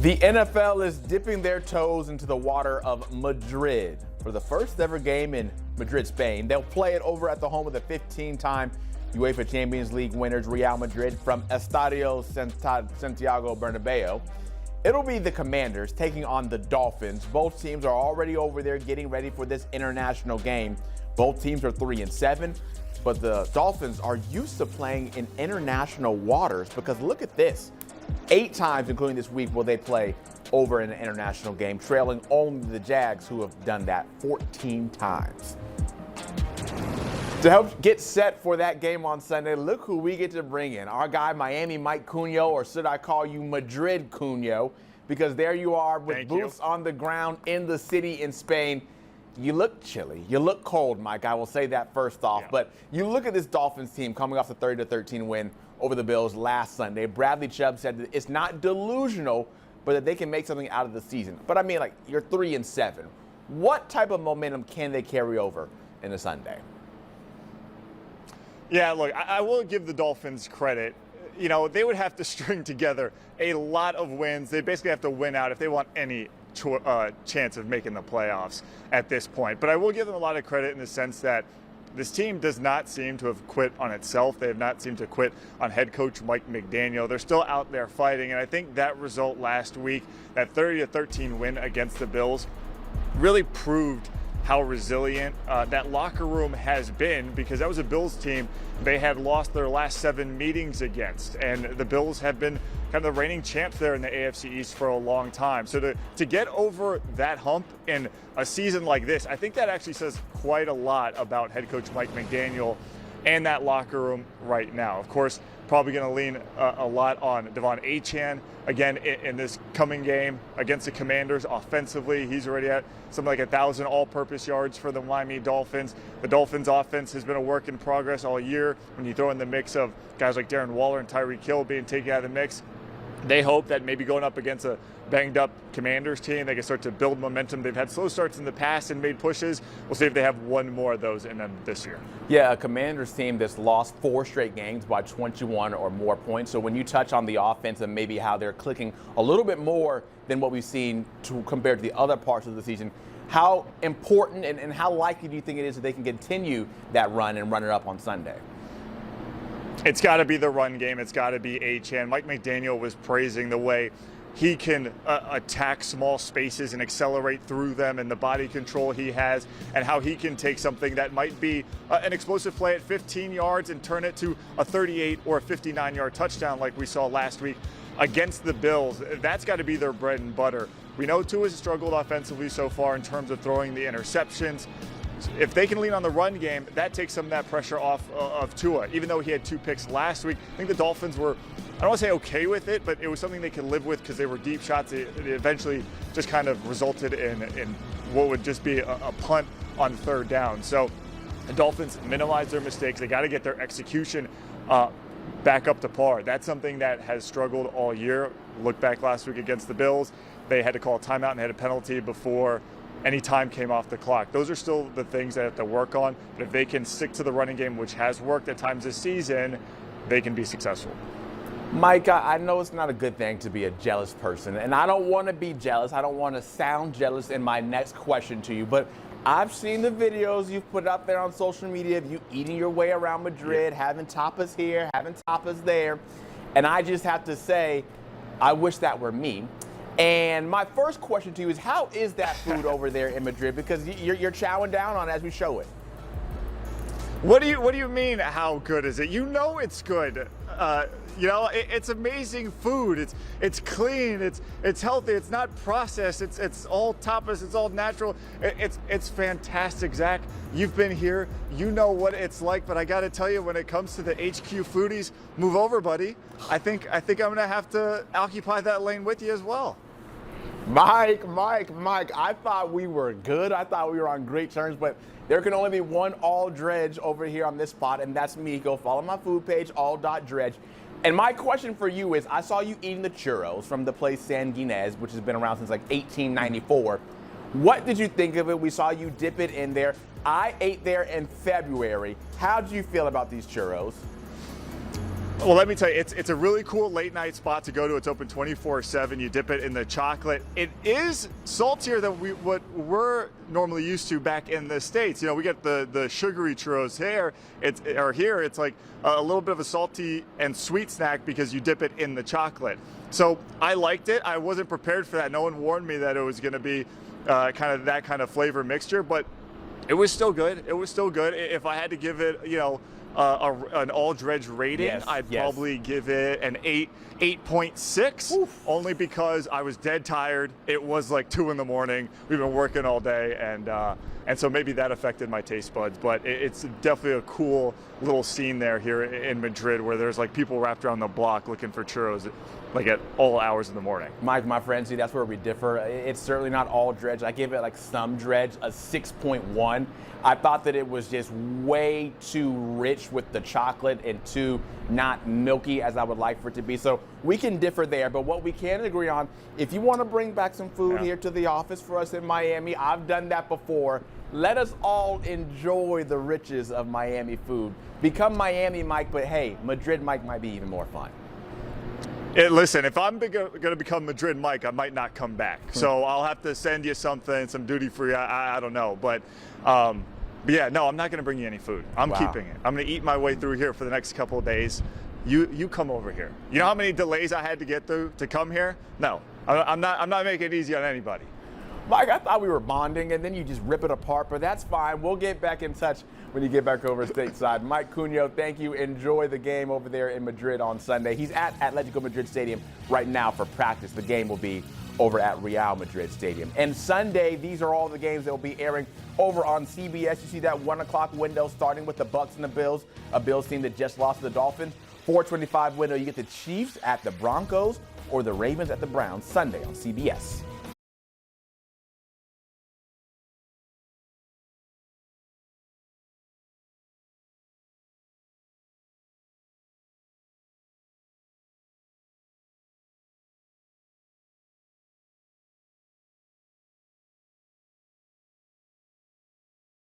The NFL is dipping their toes into the water of Madrid for the first ever game in Madrid, Spain. They'll play it over at the home of the 15-time UEFA Champions League winners Real Madrid from Estadio Santiago Bernabeu. It'll be the Commanders taking on the Dolphins. Both teams are already over there getting ready for this international game. Both teams are 3-7, but the Dolphins are used to playing in international waters because look at this. 8 times, including this week, will they play over in an international game, trailing only the Jags, who have done that 14 times. To help get set for that game on Sunday, look who we get to bring in. Our guy, Miami Mike Cugno, or should I call you Madrid Cugno, because there you are with boots on the ground in the city in Spain. You look chilly. You look cold, Mike. I will say that first off. Yeah. But you look at this Dolphins team coming off the 30-13 win over the Bills last Sunday. Bradley Chubb said that it's not delusional, but that they can make something out of the season. But I mean, like, you're 3-7. What type of momentum can they carry over in a Sunday? Yeah, look, I will give the Dolphins credit. You know, they would have to string together a lot of wins. They basically have to win out if they want any chance of making the playoffs at this point. But I will give them a lot of credit in the sense that this team does not seem to have quit on itself. They have not seemed to quit on head coach Mike McDaniel. They're still out there fighting, and I think that result last week, that 30-13 win against the Bills, really proved how resilient that locker room has been, because that was a Bills team they had lost their last 7 meetings against, and the Bills have been kind of the reigning champs there in the AFC East for a long time. So to get over that hump in a season like this, I think that actually says quite a lot about head coach Mike McDaniel and that locker room right now. Of course, probably going to lean a lot on Devon Achane again in this coming game against the Commanders. Offensively, he's already at something like 1,000 all-purpose yards for the Miami Dolphins. The Dolphins' offense has been a work in progress all year. When you throw in the mix of guys like Darren Waller and Tyreek Hill being taken out of the mix, they hope that maybe going up against a banged-up Commanders team, they can start to build momentum. They've had slow starts in the past and made pushes. We'll see if they have one more of those in them this year. Yeah, a Commanders team that's lost 4 straight games by 21 or more points. So when you touch on the offense and maybe how they're clicking a little bit more than what we've seen compared to the other parts of the season, how important and how likely do you think it is that they can continue that run and run it up on Sunday? It's got to be the run game. It's got to be Achane. Mike McDaniel was praising the way he can attack small spaces and accelerate through them, and the body control he has, and how he can take something that might be an explosive play at 15 yards and turn it to a 38 or a 59-yard touchdown like we saw last week against the Bills. That's got to be their bread and butter. We know Tua has struggled offensively so far in terms of throwing the interceptions. If they can lean on the run game, that takes some of that pressure off of Tua. Even though he had 2 picks last week, I think the Dolphins were, I don't want to say okay with it, but it was something they could live with because they were deep shots. It eventually just kind of resulted in what would just be a punt on 3rd down. So the Dolphins minimize their mistakes. They got to get their execution back up to par. That's something that has struggled all year. Look back last week against the Bills. They had to call a timeout and had a penalty before any time came off the clock. Those are still the things they have to work on. But if they can stick to the running game, which has worked at times this season, they can be successful. Mike, I know it's not a good thing to be a jealous person, and I don't want to be jealous. I don't want to sound jealous in my next question to you, but I've seen the videos you've put up there on social media of you eating your way around Madrid, having tapas here, having tapas there, and I just have to say, I wish that were me. And my first question to you is, how is that food over there in Madrid? Because you're chowing down on it as we show it. What do you mean, how good is it? You know it's good. You know, it's amazing food. It's clean. It's healthy. It's not processed. It's all tapas. It's all natural. It's fantastic, Zach. You've been here. You know what it's like. But I got to tell you, when it comes to the HQ foodies, move over, buddy. I think I'm gonna have to occupy that lane with you as well. Mike, I thought we were good. I thought we were on great terms, but there can only be one all-dredge over here on this spot, and that's me. Go follow my food page, all.dredge. And my question for you is, I saw you eating the churros from the place San Ginés, which has been around since like 1894. What did you think of it? We saw you dip it in there. I ate there in February. How did you feel about these churros? Well, let me tell you, it's a really cool late night spot to go to. It's open 24/7. You dip it in the chocolate. It is saltier than what we're normally used to back in the States. You know, we get the sugary churros here. Here it's like a little bit of a salty and sweet snack because you dip it in the chocolate. So I liked it. I wasn't prepared for that. No one warned me that it was going to be kind of that kind of flavor mixture, but it was still good. It was still good. If I had to give it, you know, an all-dredge rating, I'd probably give it an 8.6, only because I was dead tired. It was like 2 in the morning. We've been working all day, and so maybe that affected my taste buds. But it's definitely a cool little scene here in Madrid, where there's like people wrapped around the block looking for churros, like at all hours in the morning. Mike, my friend, see, that's where we differ. It's certainly not all dredge. I give it like some dredge, a 6.1. I thought that it was just way too rich with the chocolate and too not milky as I would like for it to be. So we can differ there, but what we can agree on, if you want to bring back some food here to the office for us in Miami, I've done that before. Let us all enjoy the riches of Miami food. Become Miami Mike, but hey, Madrid Mike might be even more fun. Listen, if I'm going to become Madrid Mike, I might not come back. So I'll have to send you something, some duty free. I don't know, but yeah, no, I'm not going to bring you any food. I'm keeping it. I'm going to eat my way through here for the next couple of days. You come over here. You know how many delays I had to get through to come here? No, I'm not making it easy on anybody. Mike, I thought we were bonding, and then you just rip it apart, but that's fine. We'll get back in touch when you get back over stateside. Mike Cugno, thank you. Enjoy the game over there in Madrid on Sunday. He's at Atletico Madrid Stadium right now for practice. The game will be over at Real Madrid Stadium. And Sunday, these are all the games that will be airing over on CBS. You see that 1 o'clock window starting with the Bucs and the Bills, a Bills team that just lost to the Dolphins. 4:25 window, you get the Chiefs at the Broncos or the Ravens at the Browns Sunday on CBS.